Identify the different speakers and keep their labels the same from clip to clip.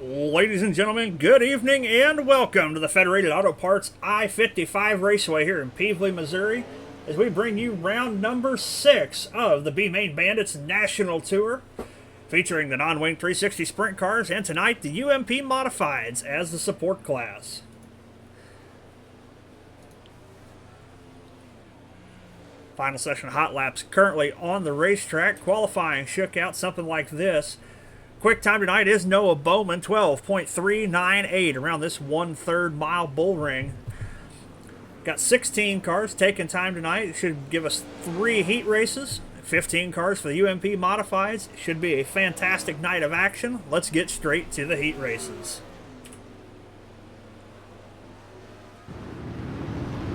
Speaker 1: Ladies and gentlemen, good evening and welcome to the Federated Auto Parts I-55 Raceway here in Pevely, Missouri, as we bring you round number 6 of the B-Main Bandits National Tour, featuring the non-wing 360 sprint cars and tonight the UMP Modifieds as the support class. Final session hot laps currently on the racetrack. Qualifying shook out something like this. Quick time tonight is Noah Bowman, 12.398 around this 1/3 mile bull ring. Got 16 cars taking time tonight. It should give us 3 heat races. 15 cars for the UMP Modifieds. Should be a fantastic night of action. Let's get straight to the heat races.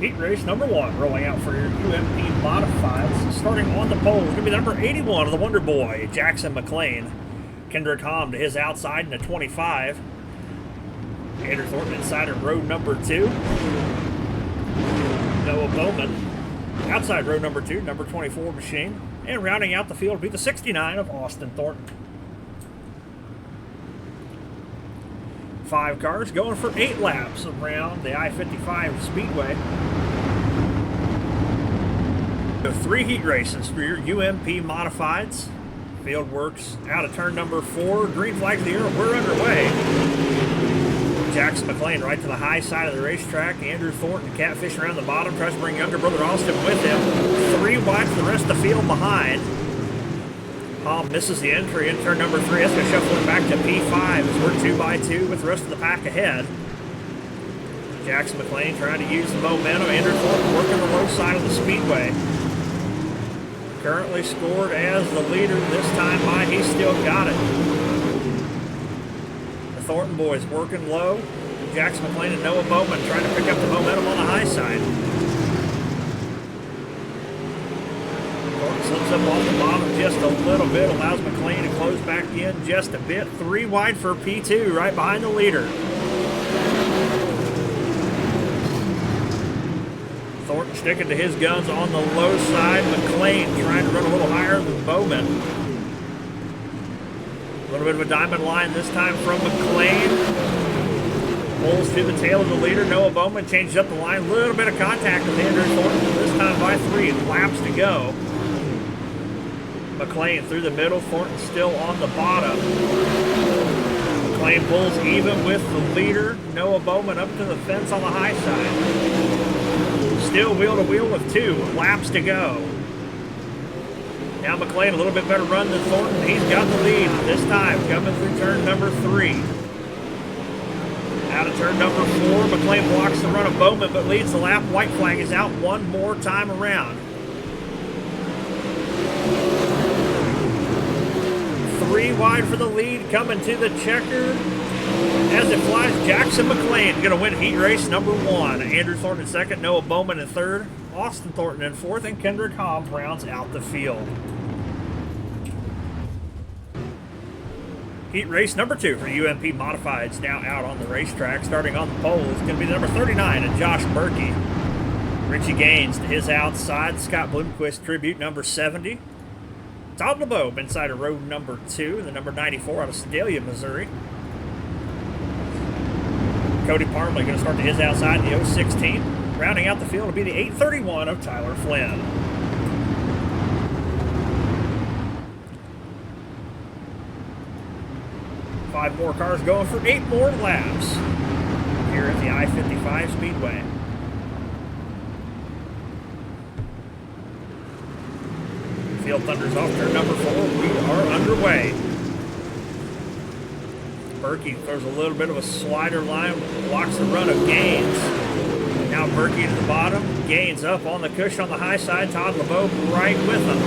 Speaker 1: Heat race number 1 rolling out for your UMP Modifieds. Starting on the pole is going to be the number 81 of the Wonder Boy, Jackson McLean. Kendrick Hom to his outside in a 25. Andrew Thornton inside of row number 2. Noah Bowman outside row number 2, number 24 machine. And rounding out the field will be the 69 of Austin Thornton. 5 cars going for 8 laps around the I-55 Speedway. So 3 heat races for your UMP Modifieds. Field works out of turn number 4. Green flag to the air. We're underway. Jackson McLean right to the high side of the racetrack. Andrew Thornton catfish around the bottom. Tries to bring younger brother Austin with him. 3 wide for the rest of the field behind. Hom misses the entry in turn number 3. That's going to shuffle it back to P5 as we're 2 by 2 with the rest of the pack ahead. Jackson McLean trying to use the momentum. Andrew Thornton working the low side of the speedway. Currently scored as the leader. This time by, he's still got it. The Thornton boys working low. Jackson McLean and Noah Bowman trying to pick up the momentum on the high side. Thornton slips up off the bottom just a little bit. Allows McLean to close back in just a bit. 3 wide for P2 right behind the leader. Thornton sticking to his guns on the low side. McLean trying to run a little higher than Bowman. A little bit of a diamond line this time from McLean. Pulls to the tail of the leader. Noah Bowman changes up the line. A little bit of contact with Andrew Thornton. This time by 3 laps to go. McLean through the middle. Thornton still on the bottom. McLean pulls even with the leader. Noah Bowman up to the fence on the high side. Still wheel to wheel with 2 laps to go. Now McLean a little bit better run than Thornton. He's got the lead this time coming through turn number 3. Out of turn number 4, McLean blocks the run of Bowman but leads the lap. White flag is out one more time around. 3 wide for the lead coming to the checker. As it flies, Jackson McLean going to win heat race number 1. Andrew Thornton in 2nd, Noah Bowman in 3rd, Austin Thornton in 4th, and Kendrick Hom rounds out the field. Heat race number 2 for UMP Modifieds now out on the racetrack. Starting on the pole is going to be the number 39 and Josh Berkey. Richie Gaines to his outside. Scott Bloomquist tribute number 70. Todd LeBeau inside of row number 2, and the number 94 out of Sedalia, Missouri. Cody Parmley going to start to his outside in the 016. Rounding out the field will be the 831 of Tyler Flynn. Five more cars going for 8 more laps here at the I-55 Speedway. Field thunders off turn number 4. We are underway. Berkey throws a little bit of a slider line, blocks the run of Gaines. Now Berkey to the bottom. Gaines up on the cushion on the high side. Todd LeBeau right with him.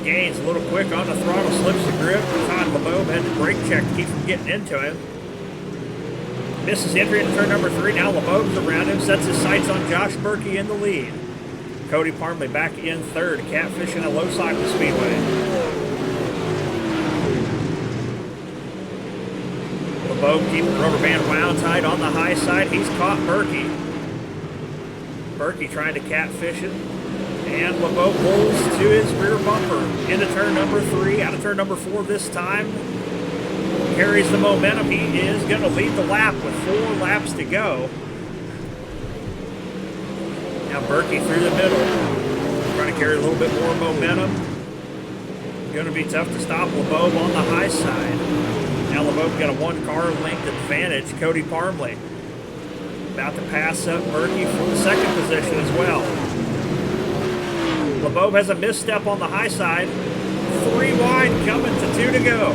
Speaker 1: Gaines a little quick on the throttle, slips the grip. Todd LeBeau had the brake check to keep from getting into him. Misses entry into turn number 3. Now LeBeau's around him, sets his sights on Josh Berkey in the lead. Cody Parmley back in 3rd, catfishing a low side of the speedway. LeBeau keeping the rubber band wound tight on the high side. He's caught Berkey. Berkey trying to catfish it. And LeBeau pulls to his rear bumper into turn number 3, out of turn number 4 this time. Carries the momentum. He is going to lead the lap with 4 laps to go. Now Berkey through the middle, trying to carry a little bit more momentum. Going to be tough to stop LeBeau on the high side. Now LeBeau got a 1-car length advantage. Cody Parmley about to pass up Berkey for the 2nd position as well. LeBeau has a misstep on the high side. 3 wide coming to 2 to go.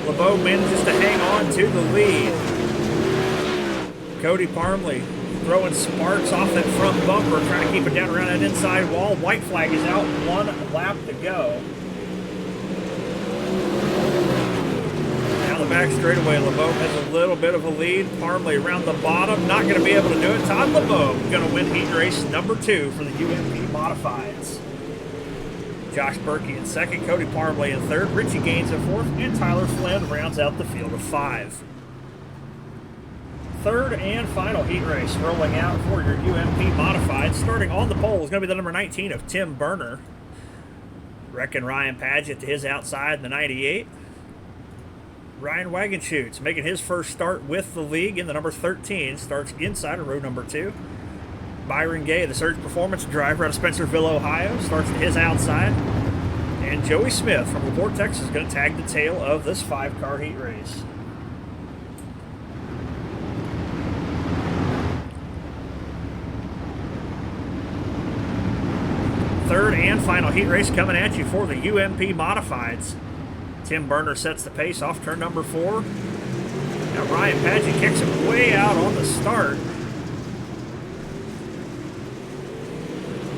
Speaker 1: LeBeau manages to hang on to the lead. Cody Parmley throwing sparks off that front bumper, trying to keep it down around that inside wall. White flag is out, 1 lap to go. Down the back straightaway, LeBeau has a little bit of a lead. Parmley around the bottom, not going to be able to do it. Todd LeBeau going to win heat race number 2 for the UMP Modifieds. Josh Berkey in 2nd, Cody Parmley in 3rd, Richie Gaines in 4th, and Tyler Flynn rounds out the field of 5. 3rd and final heat race rolling out for your UMP Modified. Starting on the pole is going to be the number 19 of Tim Burner. Wrecking Ryan Padgett to his outside in the 98. Ryan Wagenschutz making his first start with the league in the number 13. Starts inside of row number 2. Byron Gay, the Surge Performance driver out of Spencerville, Ohio, starts to his outside. And Joey Smith from LaPorte, Texas is going to tag the tail of this 5-car heat race. Third and final heat race coming at you for the UMP Modifieds. Tim Burner sets the pace off turn number 4. Now Ryan Padgett kicks him way out on the start.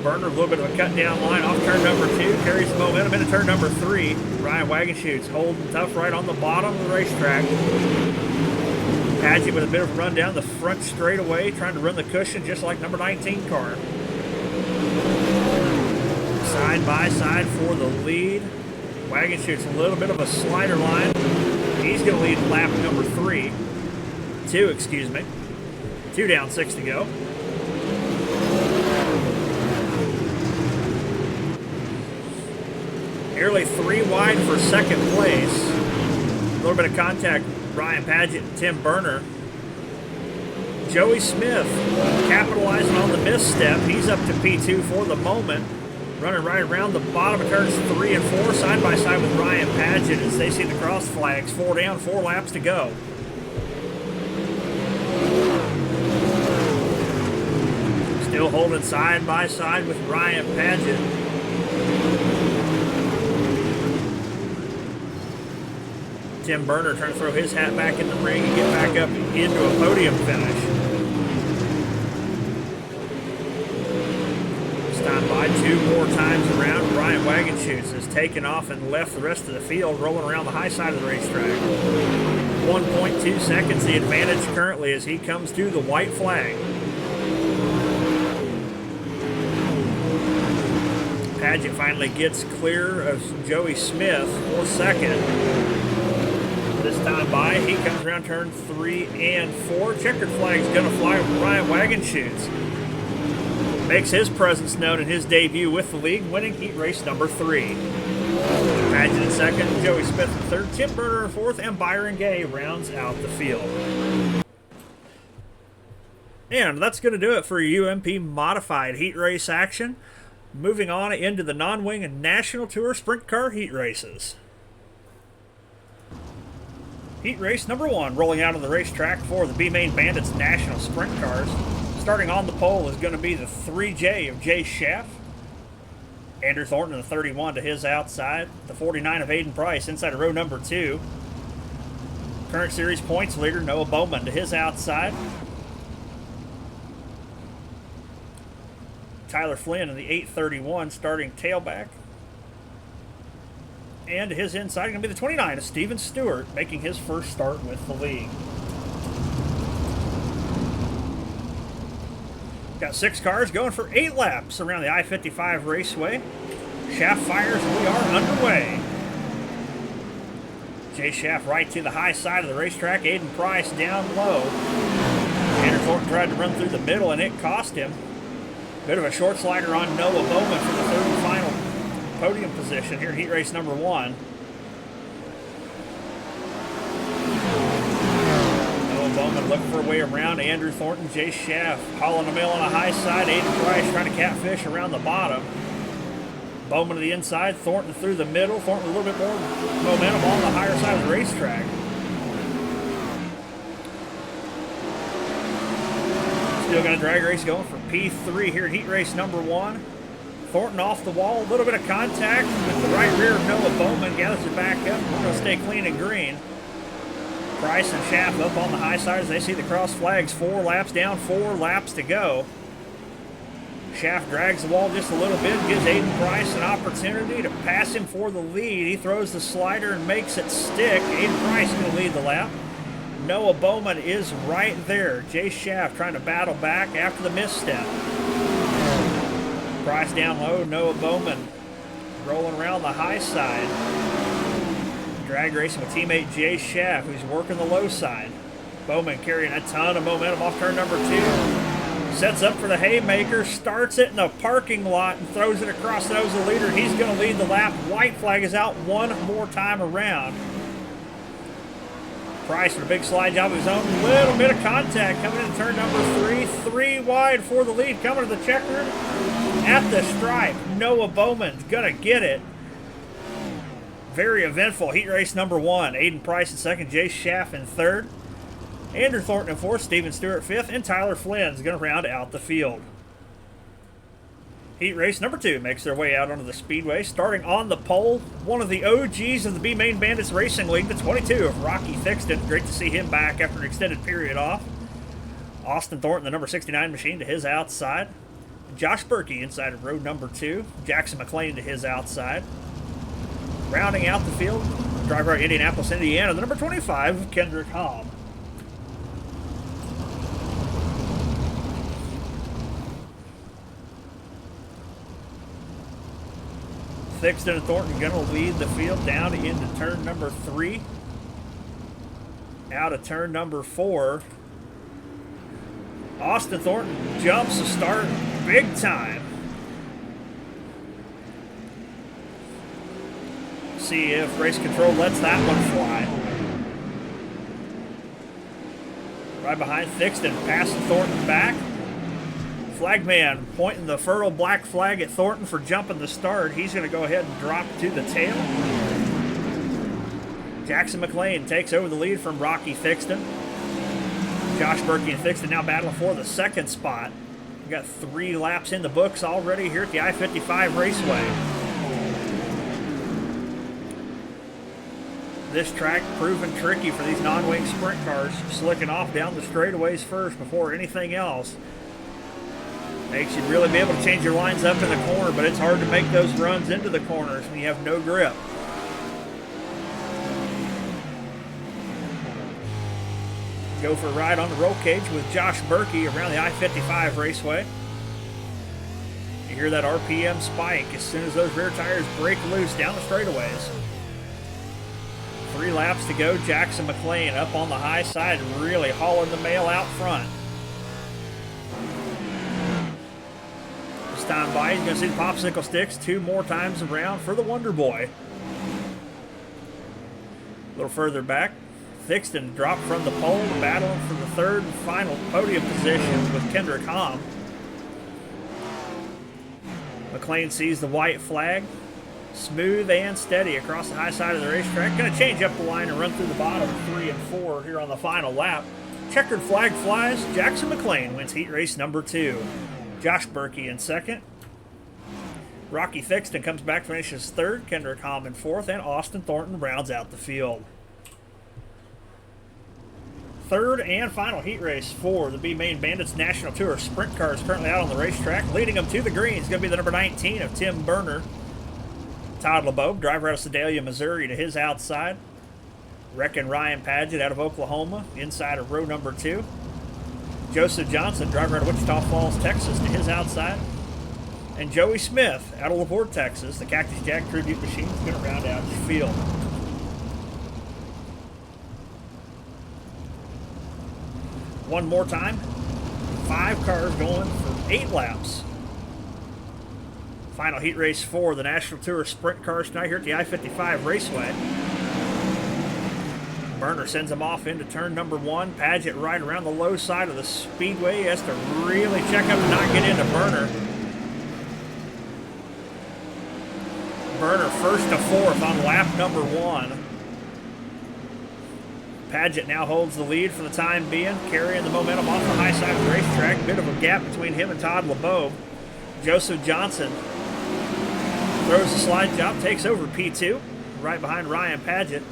Speaker 1: Burner, a little bit of a cut down line off turn number 2, carries the momentum into turn number 3. Ryan Wagenschutz holding tough right on the bottom of the racetrack. Padgett with a bit of a run down the front straightaway, trying to run the cushion just like number 19 car. Side by side for the lead. Wagenschutz a little bit of a slider line. He's going to lead lap number 2, excuse me. 2 down, 6 to go. Nearly 3 wide for 2nd place. A little bit of contact, Ryan Padgett and Tim Burner. Joey Smith capitalizing on the misstep. He's up to P2 for the moment. Running right around the bottom of turns 3 and 4, side by side with Ryan Padgett as they see the cross flags. 4 down, 4 laps to go. Still holding side by side with Ryan Padgett. Tim Burner trying to throw his hat back in the ring and get back up into a podium finish. This time by 2 more times around. Ryan Wagenschutz has taken off and left the rest of the field, rolling around the high side of the racetrack. 1.2 seconds the advantage currently as he comes to the white flag. Padgett finally gets clear of Joey Smith for 2nd. This time by, he comes around turn 3 and 4. Checkered flag's going to fly with Ryan Wagenschutz. Makes his presence known in his debut with the league, winning heat race number 3. Padgett in 2nd, Joey Smith in 3rd, Tim Burner in 4th, and Byron Gay rounds out the field. And that's going to do it for UMP Modified heat race action. Moving on into the non-wing and National Tour Sprint Car heat races. Heat race number 1 rolling out on the racetrack for the B-Main Bandits National Sprint Cars. Starting on the pole is going to be the 3J of Jay Schaff. Andrew Thornton in the 31 to his outside. The 49 of Aiden Price inside of row number 2. Current series points leader Noah Bowman to his outside. Tyler Flynn in the 831 starting tailback. And his inside is going to be the 29 of Steven Stewart, making his first start with the league. Got 6 cars going for 8 laps around the I-55 Raceway. Shaft fires, we are underway. Jay Shaft right to the high side of the racetrack. Aiden Price down low. Andrew Thornton tried to run through the middle, and it cost him. Bit of a short slider on Noah Bowman for the third and final podium position here in heat race number 1. Noah Bowman looking for a way around Andrew Thornton. Jay Schaff hauling the mail on the high side. Aiden Price trying to catfish around the bottom. Bowman to the inside. Thornton through the middle. Thornton a little bit more momentum on the higher side of the racetrack. Still got a drag race going for P3 here in heat race number 1. Thornton off the wall, a little bit of contact with the right rear of Noah Bowman, gathers it back up. We're going to stay clean and green. Price and Schaff up on the high side as they see the cross flags. 4 laps down, 4 laps to go. Schaff drags the wall just a little bit, gives Aiden Price an opportunity to pass him for the lead. He throws the slider and makes it stick. Aiden Price going to lead the lap. Noah Bowman is right there. Jay Schaff trying to battle back after the misstep. Price down low. Noah Bowman rolling around the high side. Drag racing with teammate Jay Schaff, who's working the low side. Bowman carrying a ton of momentum off turn number 2. Sets up for the haymaker, starts it in the parking lot and throws it across the nose of the leader. He's going to lead the lap. White flag is out one more time around. Price with a big slide job of his own. Little bit of contact coming into turn number 3. 3 wide for the lead. Coming to the checkered at the stripe. Noah Bowman's going to get it. Very eventful heat race number 1. Aiden Price in second. Jay Schaff in third. Andrew Thornton in fourth. Steven Stewart fifth. And Tyler Flynn's going to round out the field. Heat race number 2 makes their way out onto the speedway. Starting on the pole, one of the OGs of the B-Main Bandits Racing League, the 22 of Rocky Thixton. Great to see him back after an extended period off. Austin Thornton, the number 69 machine, to his outside. Josh Berkey inside of row number 2. Jackson McLean to his outside. Rounding out the field, driver out of Indianapolis, Indiana, the number 25, Kendrick Hom. Thixton and Thornton going to lead the field down into turn number 3. Out of turn number 4. Austin Thornton jumps the start big time. See if race control lets that one fly. Right behind Thixton, passing Thornton back. Flagman pointing the fertile black flag at Thornton for jumping the start. He's going to go ahead and drop to the tail. Jackson McLean takes over the lead from Rocky Thixton. Josh Berkey and Thixton now battling for the second spot. We've got 3 laps in the books already here at the I-55 Raceway. This track proving tricky for these non-wing sprint cars. Slicking off down the straightaways first before anything else. Makes you really be able to change your lines up in the corner, but it's hard to make those runs into the corners when you have no grip. Go for a ride on the roll cage with Josh Berkey around the I-55 Raceway. You hear that RPM spike as soon as those rear tires break loose down the straightaways. 3 laps to go. Jackson McLean up on the high side, really hauling the mail out front. This time by, you're going to see the popsicle sticks 2 more times around for the Wonder Boy. A little further back, Thixton dropped from the pole, battling for the third and final podium position with Kendrick Hom. McLean sees the white flag. Smooth and steady across the high side of the racetrack. Going to change up the line and run through the bottom 3 and 4 here on the final lap. Checkered flag flies. Jackson McLean wins heat race number 2. Josh Berkey in second. Rocky Thixton comes back, finishes third. Kendrick Hom in fourth. And Austin Thornton rounds out the field. Third and final heat race for the B-Main Bandits National Tour sprint cars currently out on the racetrack. Leading them to the green is going to be the number 19 of Tim Berner. Todd LeBeau, driver out of Sedalia, Missouri, to his outside. Wrecking Ryan Padgett out of Oklahoma, inside of row number 2. Joseph Johnson, driver out of Wichita Falls, Texas, to his outside. And Joey Smith out of LaPorte, Texas, the Cactus Jack Tribute Machine, is going to round out the field. One more time, 5 cars going for 8 laps. Final heat race for the National Tour Sprint Cars tonight here at the I-55 Raceway. Burner sends him off into turn number 1. Paget right around the low side of the speedway. He has to really check up and not get into Burner. Burner first to 4th on lap number 1. Paget now holds the lead for the time being, carrying the momentum off the high side of the racetrack. Bit of a gap between him and Todd LeBeau. Joseph Johnson throws the slide job, takes over P2, right behind Ryan Paget.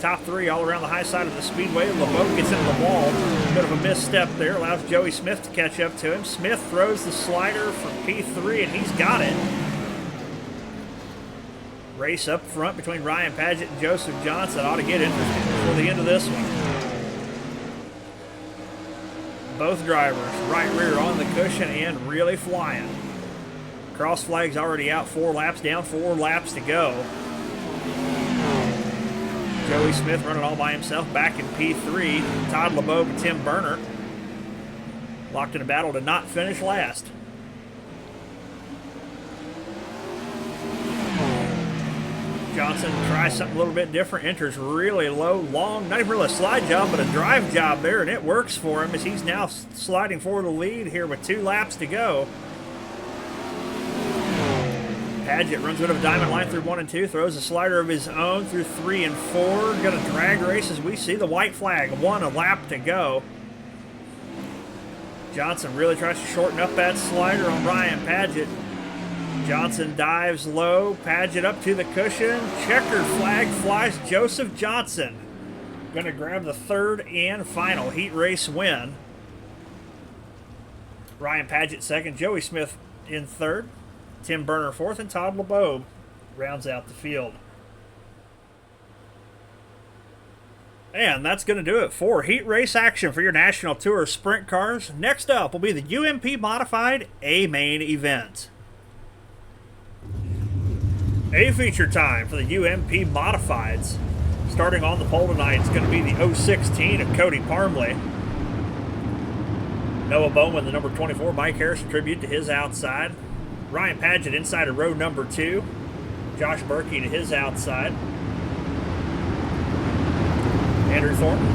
Speaker 1: Top 3 all around the high side of the speedway. LeBeau gets into the wall. Bit of a misstep there, allows Joey Smith to catch up to him. Smith throws the slider for P3, and he's got it. Race up front between Ryan Paget and Joseph Johnson. Ought to get interesting before the end of this one. Both drivers right rear on the cushion and really flying. Cross flag's already out, 4 laps down, 4 laps to go. Joey Smith running all by himself back in P3. Todd LeBeau and Tim Burner locked in a battle to not finish last. Johnson tries something a little bit different, enters really low, long, not even really a slide job, but a drive job there, and it works for him as he's now sliding for the lead here with 2 laps to go. Paget runs a bit of a diamond line through 1 and 2, throws a slider of his own through 3 and 4. Got a drag race as we see the white flag, 1 lap to go. Johnson really tries to shorten up that slider on Ryan Paget. Johnson dives low, Paget up to the cushion. Checkered flag flies. Joseph Johnson going to grab the 3rd and final heat race win. Ryan Paget 2nd, Joey Smith in 3rd, Tim Burner 4th, and Todd LeBeau rounds out the field. And that's going to do it for heat race action for your National Tour Sprint Cars. Next up will be the UMP Modified A main event. A feature time for the UMP Modifieds. Starting on the pole tonight, it's going to be the 016 of Cody Parmley. Noah Bowman, the number 24, Mike Harris, a tribute to his outside. Ryan Paget inside of row number 2. Josh Berkey to his outside. Andrew Thornton,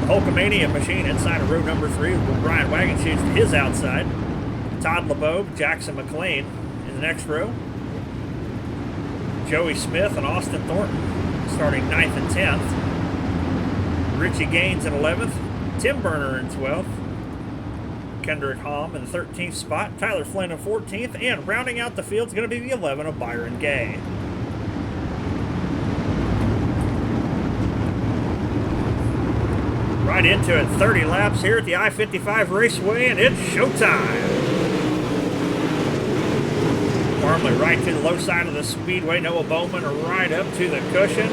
Speaker 1: the Hulkamania machine, inside of row number 3 with Brian Wagenshoes to his outside. Todd LeBeau, Jackson McLean in the next row. Joey Smith and Austin Thornton starting 9th and 10th. Richie Gaines in 11th. Tim Burner in 12th. Kendrick Hom in the 13th spot. Tyler Flynn in 14th. And rounding out the field is going to be the 11 of Byron Gay. Right into it. 30 laps here at the I-55 Raceway, and it's showtime. Parmley right to the low side of the speedway. Noah Bowman right up to the cushion.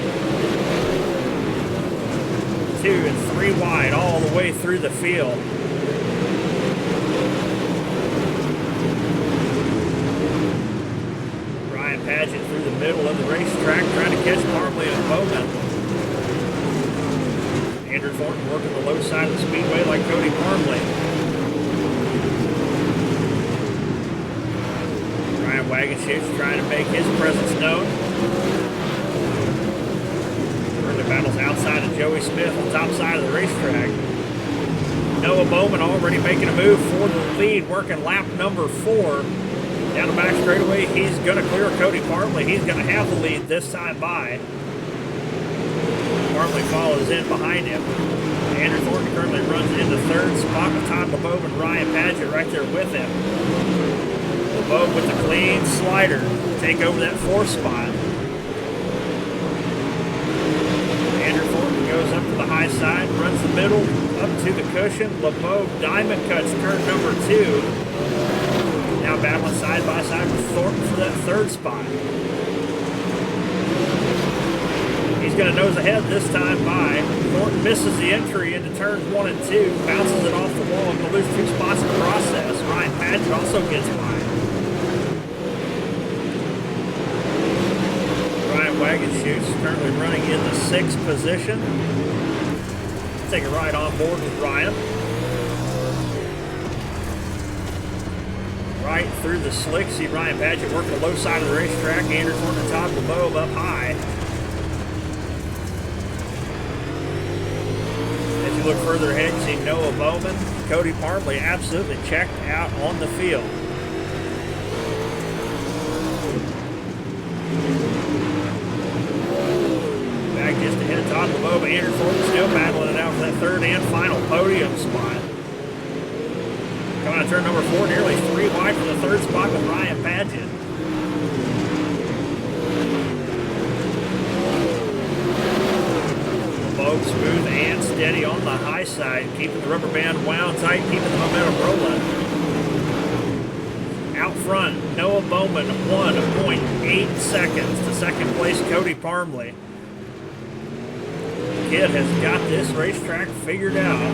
Speaker 1: 2 and 3 wide all the way through the field. Ryan Paget through the middle of the racetrack trying to catch Parmley and Bowman. Andrew Thornton working the low side of the speedway like Cody Parmley. Wagenshoes trying to make his presence known. Early battles outside of Joey Smith on the top side of the racetrack. Noah Bowman already making a move for the lead, working lap number 4. Down the back straightaway, he's going to clear Cody Parmley. He's going to have the lead this time by. Parmley follows in behind him. Andrew Thornton currently runs into 3rd spot with Todd LeBeau and Ryan Paget right there with him. LeBeau with the clean slider to take over that 4th spot. Andrew Thornton goes up to the high side, runs the middle, up to the cushion. LeBeau diamond cuts turn number 2. Now battling side by side with Thornton for that 3rd spot. He's going to nose ahead this time by. Thornton misses the entry into turns 1 and 2, bounces it off the wall, and will lose 2 spots in the process. Ryan Paget also gets by. Wagenshoes currently running in the 6th position. Take a ride on board with Ryan. right through the slick. See Ryan Paget work the low side of the racetrack. Andrew Thornton top, LeBeau up high. As you look further ahead, you see Noah Bowman. Cody Parmley absolutely checked out on the field. Back just ahead of Todd LeBeau, but Andrew Thornton still battling it out for that third and final podium spot. Coming out turn number 4, nearly 3 wide for the third spot with Ryan Paget. LeBeau smooth and steady on the high side, keeping the rubber band wound tight, keeping the momentum rolling. Out front, Noah Bowman, 1.8 seconds to second place, Cody Parmley. Kid has got this racetrack figured out.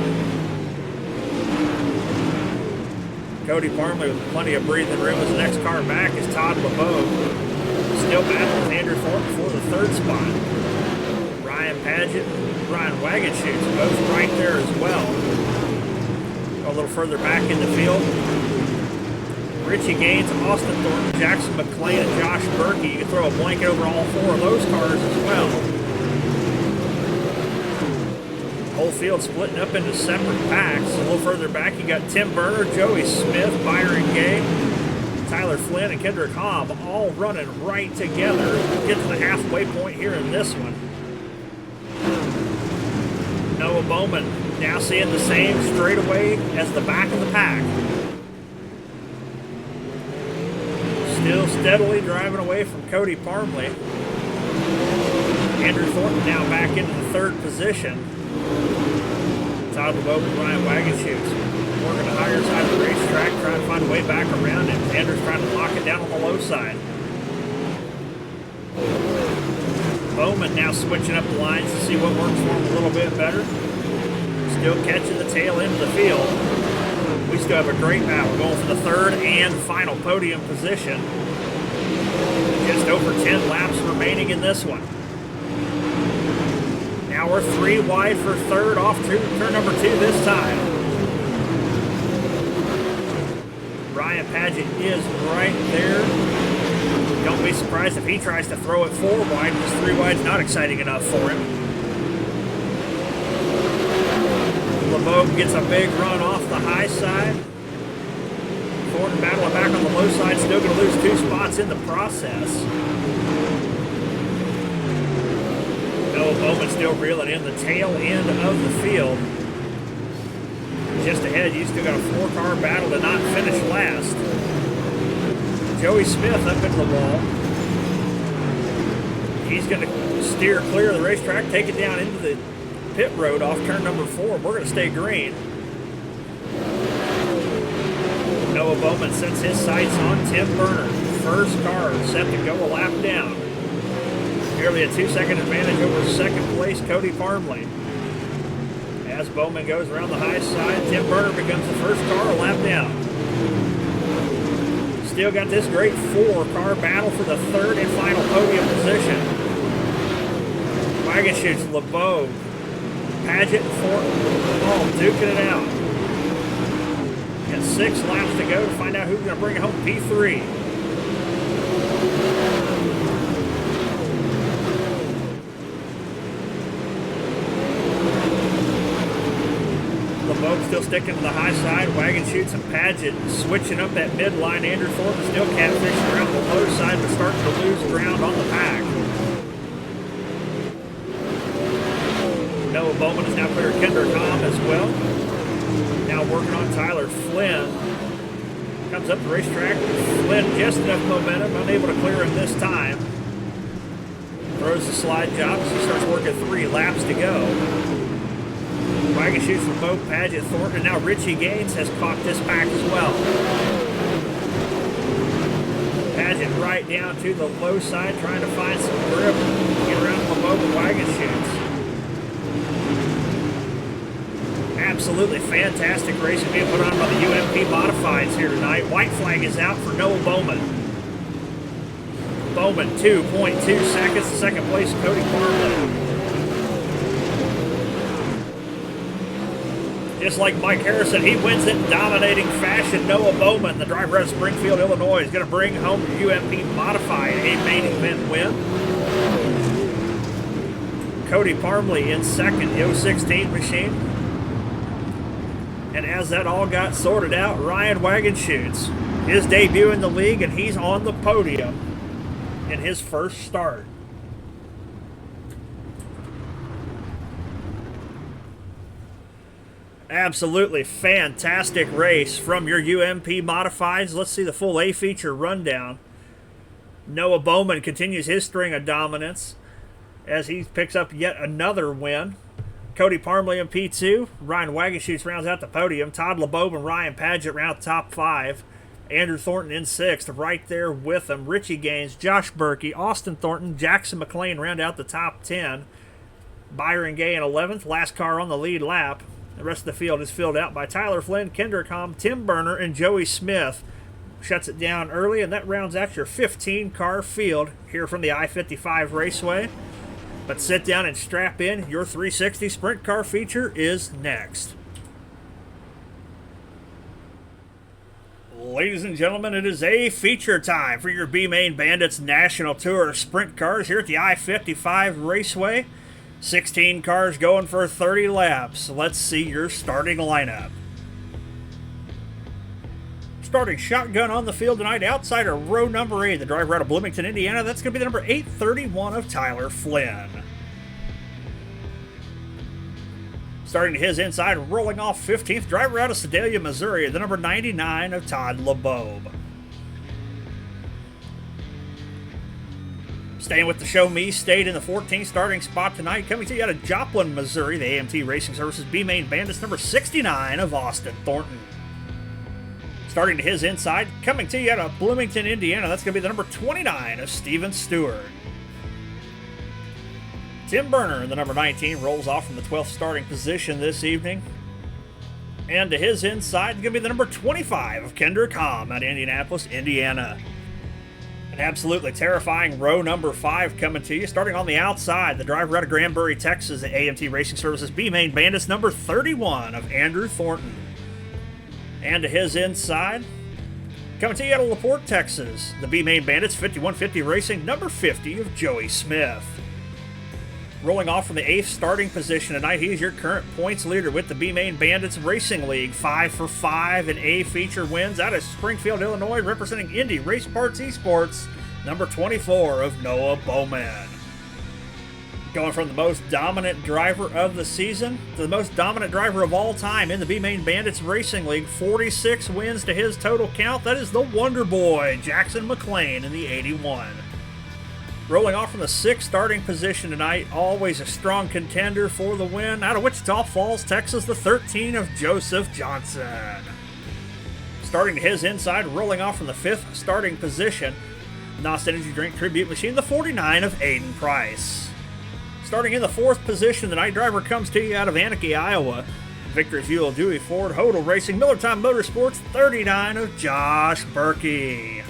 Speaker 1: Cody Parmley with plenty of breathing room as the next car back is Todd LeBeau. Still battling with Andrew Thornton for the third spot. Ryan Paget, Ryan Wagenschutz, both right there as well. Go a little further back in the field. Richie Gaines, Austin Thornton, Jackson McLean, and Josh Berkey. You can throw a blanket over all 4 of those cars as well. Whole field splitting up into separate packs. A little further back, you got Tim Burner, Joey Smith, Byron Gay, Tyler Flynn, and Kendrick Hobb all running right together. Get to the halfway point here in this one. Noah Bowman now seeing the same straightaway as the back of the pack. Still steadily driving away from Cody Parmley. Andrew Thornton now back into the third position. Todd LeBeau and Ryan Wagenschutz working the higher side of the racetrack, trying to find a way back around him. Andrew's trying to lock it down on the low side. Bowman now switching up the lines to see what works for him a little bit better. Still catching the tail end of the field. We still have a great battle going for the third and final podium position. Just over 10 laps remaining in this one. Now we're 3 wide for third, off to turn number 2 this time. Ryan Paget is right there. Don't be surprised if he tries to throw it 4 wide, because 3 wide's not exciting enough for him. LeBeau gets a big run off the high side. Thornton battling back on the low side, still going to lose 2 spots in the process. Noah Bowman still reeling in the tail end of the field. Just ahead, you still got a 4-car battle to not finish last. Joey Smith up into the wall. He's going to steer clear of the racetrack, take it down into the pit road off turn number 4. We're going to stay green. Noah Bowman sets his sights on Tim Burner. First car set to go a lap down. Nearly a 2-second advantage over second place Cody Parmley. As Bowman goes around the high side, Tim Burner becomes the first car a lap down. Still got this great 4-car battle for the third and final podium position. Wagenschutz, LeBeau, Paget, and Thornton all duking it out. Got 6 laps to go to find out who's going to bring home P3. LeBeau still sticking to the high side. Wagenschutz and Paget switching up that midline. Andrew Thornton still catfishing around the low side, but starting to lose ground on the pack. Noah Bowman is now clear Kendrick Hobb as well. Now working on Tyler Flynn. Comes up the racetrack. Flynn just enough momentum, unable to clear him this time. Throws the slide job as he starts working 3 laps to go. Wagenschutz, LeBeau, Paget, Thornton, and now Richie Gaines has caught this pack as well. Paget right down to the low side, trying to find some grip, get around LeBeau with Wagenschutz. Absolutely fantastic racing being put on by the UMP Modifieds here tonight. White flag is out for Noah Bowman. Bowman, 2.2 seconds. Second place, Cody Parmley. Just like Mike Harrison, he wins it in dominating fashion. Noah Bowman, the driver out of Springfield, Illinois, is going to bring home the UMP Modified, a main event win. Cody Parmley in second, the 016 machine. And as that all got sorted out, Ryan Wagenschutz, his debut in the league, and he's on the podium in his first start. Absolutely fantastic race from your UMP Modifieds. Let's see the full A feature rundown. Noah Bowman continues his string of dominance as he picks up yet another win. Cody Parmley in P2. Ryan Wagenschutz rounds out the podium. Todd LeBobe and Ryan Padgett round the top 5. Andrew Thornton in 6th, right there with him. Richie Gaines, Josh Berkey, Austin Thornton, Jackson McLean round out the top 10. Byron Gay in 11th, last car on the lead lap. The rest of the field is filled out by Tyler Flynn, Kendrick Hom, Tim Burner, and Joey Smith. Shuts it down early, and that rounds out your 15-car field here from the I-55 Raceway. But sit down and strap in. Your 360 Sprint Car feature is next. Ladies and gentlemen, it is a feature time for your B-Main Bandits National Tour Sprint Cars here at the I-55 Raceway. 16 cars going for 30 laps. Let's see your starting lineup. Starting shotgun on the field tonight, outside of row number 8, the driver out of Bloomington, Indiana. That's going to be the number 831 of Tyler Flynn. Starting to his inside, rolling off 15th, driver out of Sedalia, Missouri, the number 99 of Todd LeBobe. Staying with the Show Me State in the 14th starting spot tonight, coming to you out of Joplin, Missouri, the AMT Racing Services B-Main Bandits, number 69 of Austin Thornton. Starting to his inside, coming to you out of Bloomington, Indiana, that's going to be the number 29 of Steven Stewart. Tim Burner in the number 19 rolls off from the 12th starting position this evening. And to his inside, going to be the number 25 of Kendrick Hom out of Indianapolis, Indiana. An absolutely terrifying row number 5 coming to you. Starting on the outside, the driver out of Granbury, Texas, the AMT Racing Services B-Main Bandits, number 31 of Andrew Thornton. And to his inside, coming to you out of LaPorte, Texas, the B-Main Bandits, 5150 Racing, number 50 of Joey Smith. Rolling off from the 8th starting position tonight, he's your current points leader with the B-Main Bandits Racing League. 5 for 5 in A feature wins out of Springfield, Illinois, representing Indy Race Parts Esports, number 24 of Noah Bowman. Going from the most dominant driver of the season to the most dominant driver of all time in the B-Main Bandits Racing League. 46 wins to his total count. That is the Wonder Boy, Jackson McLean, in the 81. Rolling off from the 6th starting position tonight, always a strong contender for the win. Out of Wichita Falls, Texas, the 13 of Joseph Johnson. Starting to his inside, rolling off from the 5th starting position, NOS Energy Drink Tribute Machine, the 49 of Aiden Price. Starting in the 4th position tonight, driver comes to you out of Anarchy, Iowa. Victory Fuel, Dewey Ford, Hodel Racing, Miller Time Motorsports, 39 of Josh Berkey.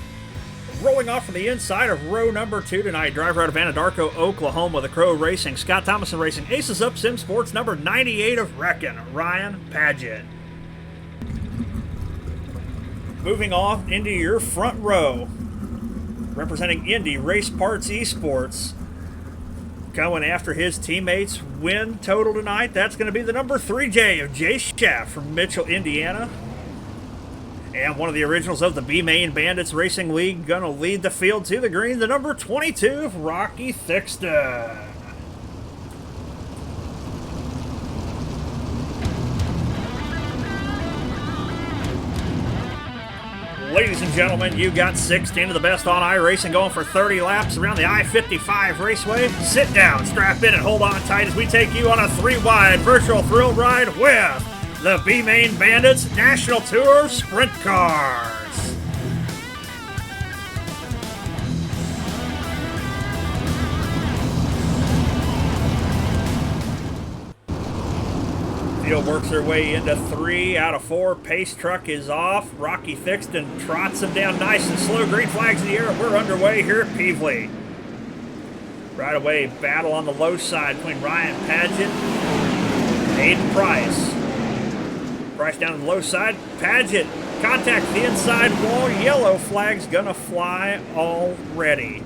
Speaker 1: Rolling off from the inside of row number 2 tonight, driver out of Anadarko, Oklahoma, the Crow Racing, Scott Thomason Racing, Aces Up Sim Sports, number 98 of Reckon, Ryan Padgett. Moving off into your front row, representing Indy Race Parts Esports, going after his teammates' win total tonight, that's going to be the number 3J of Jay Schaff from Mitchell, Indiana. And one of the originals of the B-Main Bandits Racing League going to lead the field to the green, the number 22 of Rocky Thixton. Ladies and gentlemen, you got 16 of the best on iRacing going for 30 laps around the I-55 Raceway. Sit down, strap in, and hold on tight as we take you on a 3-wide virtual thrill ride with the B-Main Bandits National Tour Sprint Cars. Field works their way into 3 out of 4. Pace truck is off. Rocky Thixton trots them down nice and slow. Green flags in the air. We're underway here at Pevely. Right away, battle on the low side between Ryan Padgett and Aiden Price. Price down to the low side. Paget, contact the inside wall. Yellow flag's gonna fly already.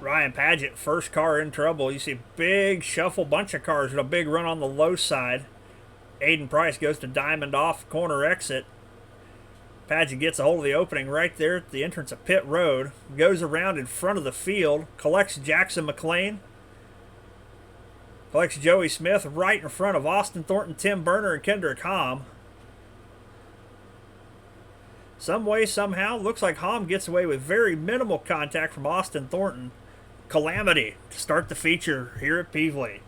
Speaker 1: Ryan Paget, first car in trouble. You see a big shuffle, bunch of cars with a big run on the low side. Aiden Price goes to diamond off corner exit. Paget gets a hold of the opening right there at the entrance of pit road. Goes around in front of the field. Collects Jackson McLean. Collects Joey Smith right in front of Austin Thornton, Tim Berner, and Kendrick Hom. Some way, somehow, looks like Hom gets away with very minimal contact from Austin Thornton. Calamity to start the feature here at Pevely.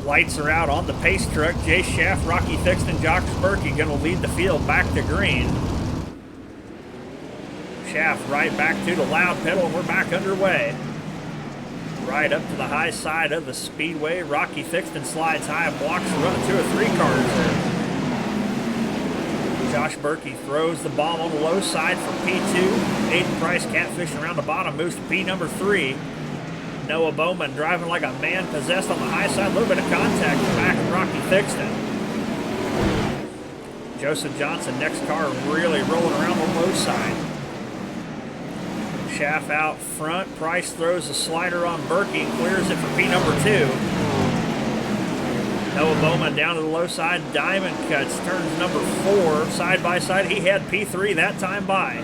Speaker 1: Lights are out on the pace truck. Jay Schaff, Rocky Thixton, Josh Berkey going to lead the field back to green. Schaff right back to the loud pedal, and we're back underway. Right up to the high side of the speedway. Rocky Thixton slides high and blocks the run of 2 or 3 cars there. Josh Berkey throws the bomb on the low side for P2. Aiden Price catfishing around the bottom, moves to P number 3. Noah Bowman driving like a man possessed on the high side. A little bit of contact back of Rocky Thixton. Joseph Johnson, next car, really rolling around the low side. Schaff out front. Price throws a slider on Berkey and clears it for P number 2. Noah Bowman down to the low side. Diamond cuts, turns number 4 side by side. He had P3 that time by.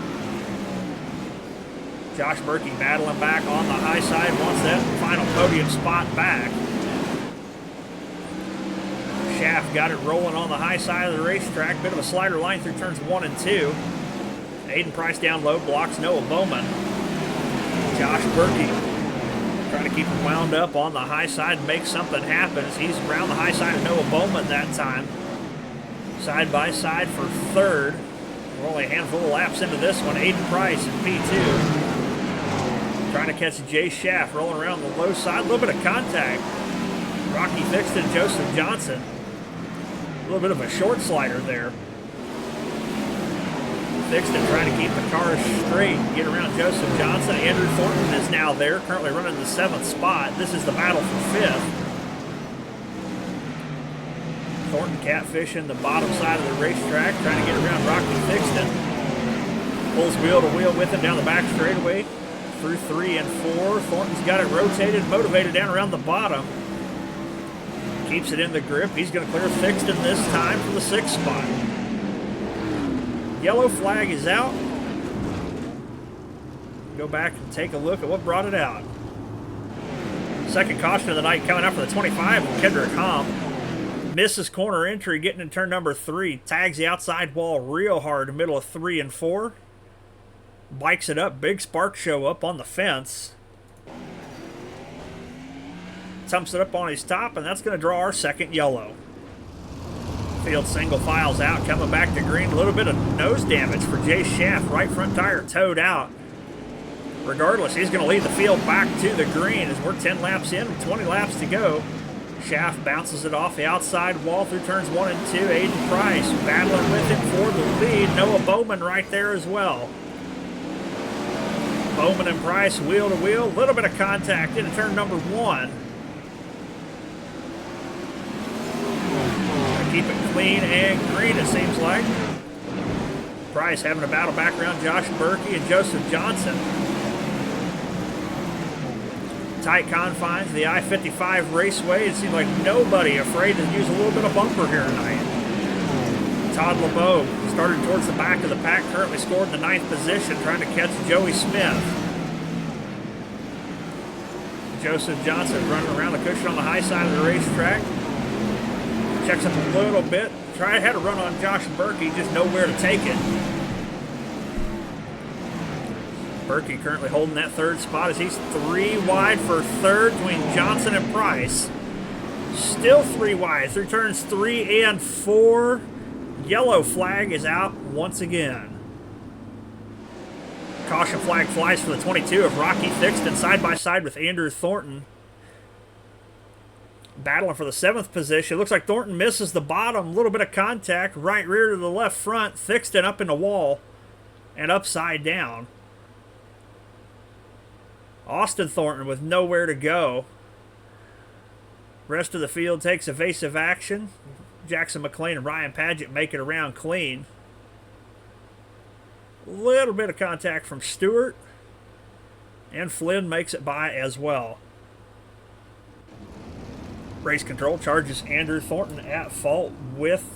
Speaker 1: Josh Berkey battling back on the high side, wants that final podium spot back. Schaff got it rolling on the high side of the racetrack. Bit of a slider line through turns 1 and 2. Aiden Price down low, blocks Noah Bowman. Josh Berkey trying to keep him wound up on the high side and make something happen as he's around the high side of Noah Bowman that time. Side by side for 3rd. We're only a handful of laps into this one. Aiden Price in P2. Trying to catch Jay Schaff rolling around the low side. A little bit of contact. Rocky Thixton, Joseph Johnson. A little bit of a short slider there. Thixton trying to keep the car straight, get around Joseph Johnson. Andrew Thornton is now there, currently running the 7th spot. This is the battle for 5th. Thornton catfishing the bottom side of the racetrack, trying to get around Rocky Thixton. Pulls wheel to wheel with him down the back straightaway through 3 and 4. Thornton's got it rotated, motivated down around the bottom. Keeps it in the grip. He's going to clear Thixton this time for the 6th spot. Yellow flag is out. Go back and take a look at what brought it out. Second caution of the night coming up for the 25 with Kendrick Hom. Misses corner entry, getting in turn number 3. Tags the outside wall real hard in the middle of 3 and 4. Bikes it up. Big spark show up on the fence. Tumps it up on his top, and that's going to draw our 2nd yellow. Field single files out, coming back to green. A little bit of nose damage for Jay Schaff. Right front tire towed out. Regardless, he's going to lead the field back to the green as we're 10 laps in with 20 laps to go. Schaff bounces it off the outside wall through turns 1 and 2. Aiden Price battling with him for the lead. Noah Bowman right there as well. Bowman and Price wheel to wheel. A little bit of contact into turn number 1. Keep it clean and green, it seems like. Price having a battle back around Josh Berkey and Joseph Johnson. Tight confines, the I-55 Raceway. It seems like nobody afraid to use a little bit of bumper here tonight. Todd LeBeau started towards the back of the pack, currently scored in the 9th position, trying to catch Joey Smith. Joseph Johnson running around the cushion on the high side of the racetrack. Checks up a little bit. Had a run on Josh Berkey, just nowhere to take it. Berkey currently holding that 3rd spot as he's 3 wide for 3rd between Johnson and Price. Still 3 wide through turns 3 and 4. Yellow flag is out once again. Caution flag flies for the 22 of Rocky Thixton, side by side with Andrew Thornton. Battling for the 7th position. Looks like Thornton misses the bottom. A little bit of contact. Right rear to the left front. Thixton up in the wall and upside down. Austin Thornton with nowhere to go. Rest of the field takes evasive action. Jackson McLean and Ryan Paget make it around clean. A little bit of contact from Stewart. And Flynn makes it by as well. Race control charges Andrew Thornton at fault with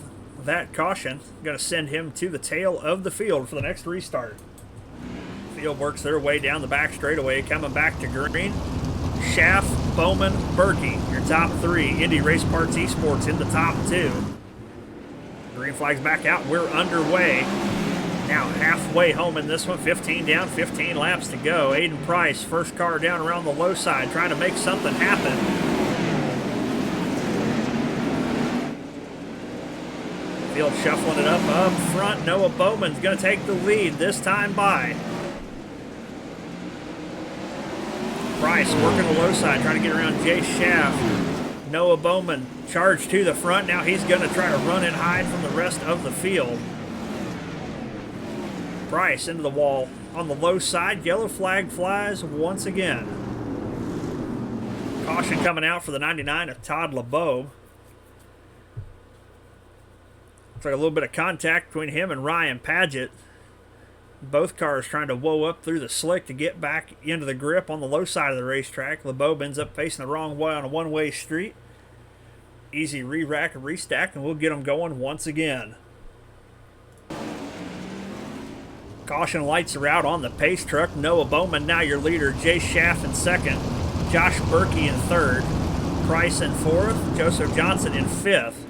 Speaker 1: that caution. Going to send him to the tail of the field for the next restart. Field works their way down the back straightaway, coming back to green. Schaff, Bowman, Berkey, your top three. Indy Race Parts Esports in the top two. Green flag's back out. We're underway. Now halfway home in this one. 15 down, 15 laps to go. Aiden Price, first car down around the low side, trying to make something happen. Field shuffling it up front. Noah Bowman's going to take the lead this time by. Price working the low side, trying to get around Jay Schaff. Noah Bowman charged to the front. Now he's going to try to run and hide from the rest of the field. Price into the wall on the low side. Yellow flag flies once again. Caution coming out for the 99 of Todd LeBeau. Looks like a little bit of contact between him and Ryan Paget. Both cars trying to whoa up through the slick to get back into the grip on the low side of the racetrack. LeBeau ends up facing the wrong way on a one-way street. Easy re-rack and restack, and we'll get them going once again. Caution lights are out on the pace truck. Noah Bowman now your leader. Jay Schaff in second. Josh Berkey in third. Price in fourth. Joseph Johnson in fifth.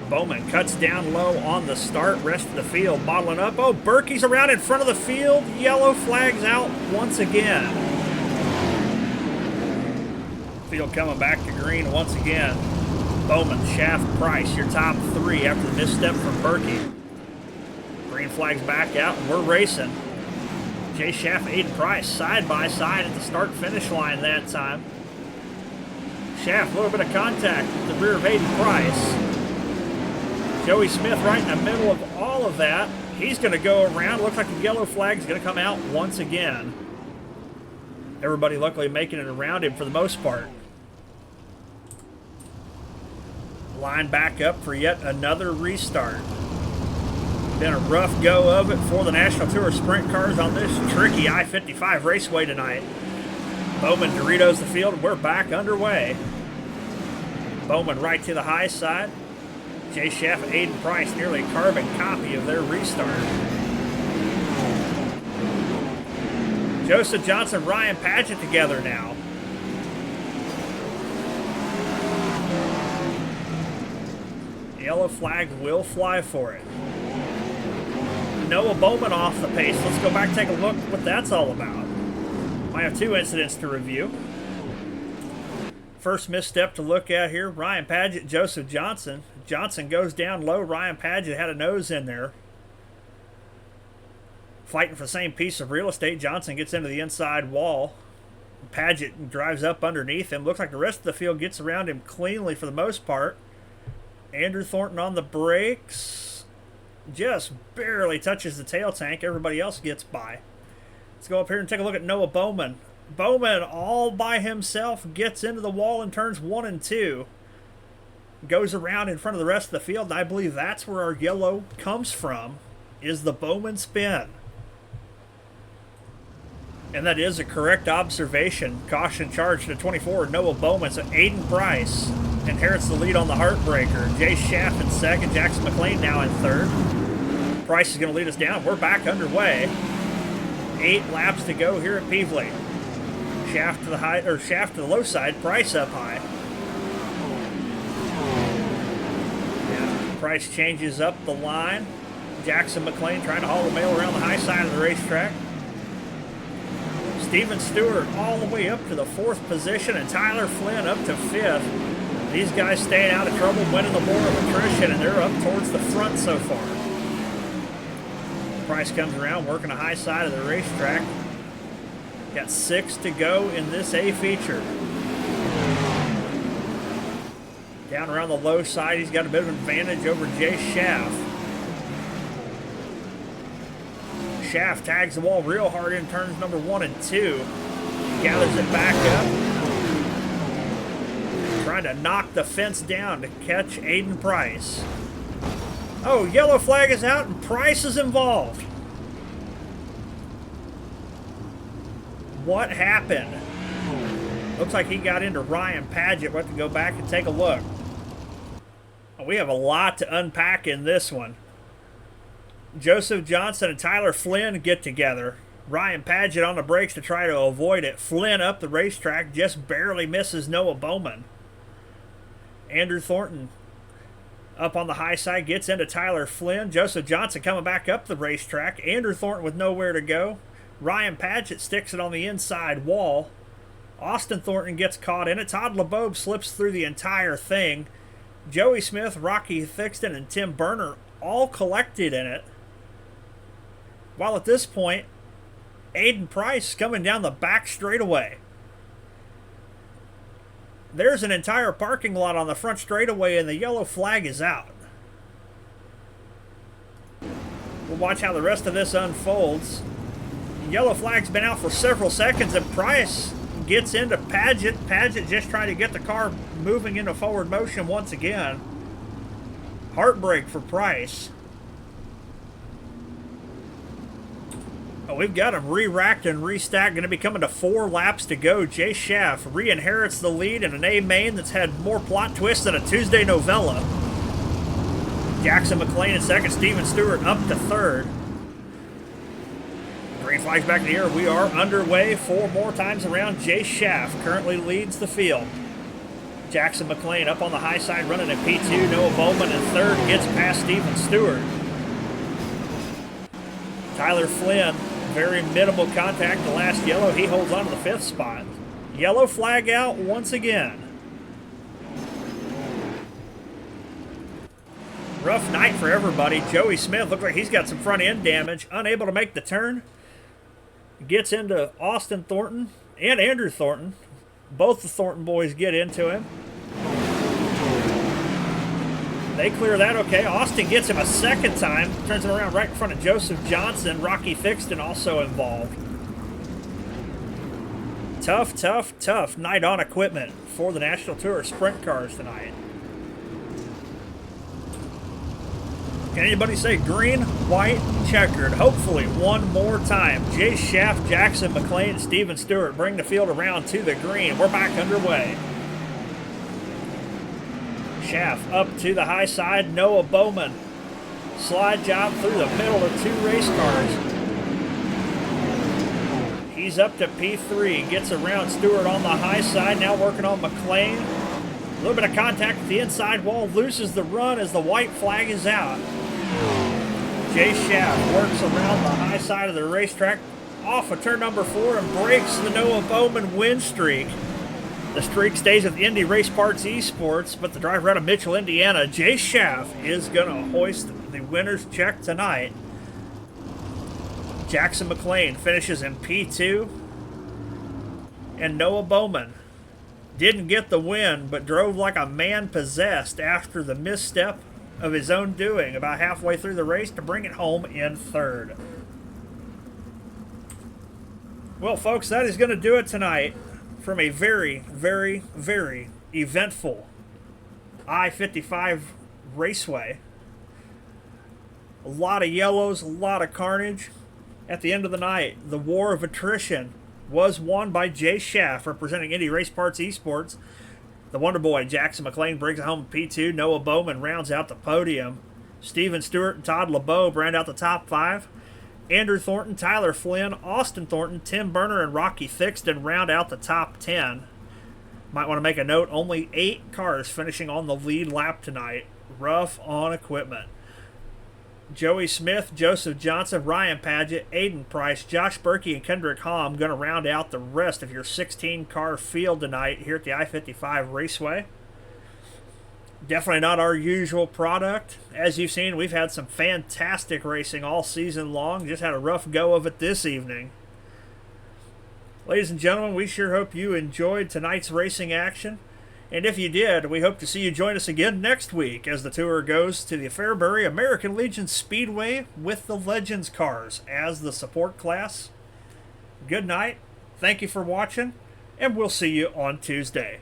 Speaker 1: Bowman cuts down low on the start. Rest of the field bottling up. Oh, Berkey's around in front of the field. Yellow flags out once again. Field coming back to green once again. Bowman, Schaff, Price, your top three after the misstep from Berkey. Green flag's back out, and we're racing. Jay Schaff, Aiden Price, side by side at the start-finish line that time. Schaff, a little bit of contact at the rear of Aiden Price. Joey Smith right in the middle of all of that. He's going to go around. Looks like the yellow flag's going to come out once again. Everybody luckily making it around him for the most part. Line back up for yet another restart. Been a rough go of it for the National Tour Sprint cars on this tricky I-55 raceway tonight. Bowman Doritos the field, and we're back underway. Bowman right to the high side. Jay Schaff and Aiden Price, nearly a carbon copy of their restart. Joseph Johnson, Ryan Paget together now. Yellow flag will fly for it. Noah Bowman off the pace. Let's go back and take a look at what that's all about. Might have two incidents to review. First misstep to look at here, Ryan Paget, Joseph Johnson. Johnson goes down low. Ryan Paget had a nose in there. Fighting for the same piece of real estate. Johnson gets into the inside wall. Paget drives up underneath him. Looks like the rest of the field gets around him cleanly for the most part. Andrew Thornton on the brakes. Just barely touches the tail tank. Everybody else gets by. Let's go up here and take a look at Noah Bowman. Bowman all by himself gets into the wall in turns 1 and 2. Goes around in front of the rest of the field, and I believe that's where our yellow comes from, is the Bowman spin. And that is a correct observation. Caution charge to 24, Noah Bowman. So Aiden Price inherits the lead on the Heartbreaker. Jay Schaff in second, Jackson McLean now in third. Price is going to lead us down. We're back underway. 8 laps to go here at Pevely. Schaff to the high, or Schaff to the low side, Price up high. Yeah, Price changes up the line. Jackson McLean trying to haul the mail around the high side of the racetrack. Steven Stewart all the way up to the 4th position, and Tyler Flynn up to 5th. These guys staying out of trouble, winning the war of attrition, and they're up towards the front so far. Price comes around, working the high side of the racetrack. Got 6 to go in this A feature. Down around the low side, he's got a bit of an advantage over Jay Schaff. Schaff tags the wall real hard in turns number 1 and 2. gathers it back up. Trying to knock the fence down to catch Aiden Price. Oh, yellow flag is out and Price is involved. What happened? Looks like he got into Ryan Paget. We'll have to go back and take a look. We have a lot to unpack in this one. Joseph Johnson and Tyler Flynn get together. Ryan Paget on the brakes to try to avoid it. Flynn up the racetrack, just barely misses Noah Bowman. Andrew Thornton up on the high side, gets into Tyler Flynn. Joseph Johnson coming back up the racetrack. Andrew Thornton with nowhere to go. Ryan Paget sticks it on the inside wall. Austin Thornton gets caught in it. Todd LeBeau slips through the entire thing. Joey Smith, Rocky Thixton, and Tim Berner all collected in it. While at this point, Aiden Price coming down the back straightaway. There's an entire parking lot on the front straightaway and the yellow flag is out. We'll watch how the rest of this unfolds. Yellow flag's been out for several seconds and Price gets into Paget. Paget just trying to get the car moving into forward motion once again. Heartbreak for Price. Oh, we've got him re-racked and restacked. Going to be coming to 4 laps to go. Jay Schaff re-inherits the lead in an A main that's had more plot twists than a Tuesday novella. Jackson McLean in second. Steven Stewart up to third. Green flag's back in the air. We are underway 4 more times around. Jay Schaff currently leads the field. Jackson McLean up on the high side running at P2. Noah Bowman in third gets past Steven Stewart. Tyler Flynn, very minimal contact. The last yellow, he holds on to the 5th spot. Yellow flag out once again. Rough night for everybody. Joey Smith looks like he's got some front end damage. Unable to make the turn. Gets into Austin Thornton and Andrew Thornton. Both the Thornton boys get into him. They clear that okay. Austin gets him a second time. Turns him around right in front of Joseph Johnson. Rocky Thixton also involved. Tough, tough, tough night on equipment for the National Tour Sprint cars tonight. Can anybody say green, white, checkered? Hopefully one more time. Jay Schaff, Jackson McLean, and Steven Stewart bring the field around to the green. We're back underway. Schaff up to the high side. Noah Bowman. Slide job through the middle of 2 race cars. He's up to P3. Gets around Stewart on the high side. Now working on McLean. A little bit of contact with the inside wall. Loses the run as the white flag is out. Jay Schaff works around the high side of the racetrack. Off of turn number 4 and breaks the Noah Bowman win streak. The streak stays with Indy Race Parts Esports, but the driver out of Mitchell, Indiana, Jay Schaff, is going to hoist the winner's check tonight. Jackson McLean finishes in P2. And Noah Bowman didn't get the win, but drove like a man possessed after the misstep of his own doing about halfway through the race to bring it home in 3rd. Well, folks, that is going to do it tonight from a very, very, very eventful I-55 Raceway. A lot of yellows, a lot of carnage. At the end of the night, the war of attrition was won by Jay Schaff, representing Indy Race Parts Esports. The Wonder Boy, Jackson McLean, brings it home in P2. Noah Bowman rounds out the podium. Steven Stewart and Todd LeBeau round out the top 5. Andrew Thornton, Tyler Flynn, Austin Thornton, Tim Berner, and Rocky Thixton round out the top 10. Might want to make a note, only 8 cars finishing on the lead lap tonight. Rough on equipment. Joey Smith, Joseph Johnson, Ryan Paget, Aiden Price, Josh Berkey, and Kendrick Hom going to round out the rest of your 16-car field tonight here at the I-55 Raceway. Definitely not our usual product. As you've seen, we've had some fantastic racing all season long. Just had a rough go of it this evening. Ladies and gentlemen, we sure hope you enjoyed tonight's racing action. And if you did, we hope to see you join us again next week as the tour goes to the Fairbury American Legion Speedway with the Legends cars as the support class. Good night. Thank you for watching, and we'll see you on Tuesday.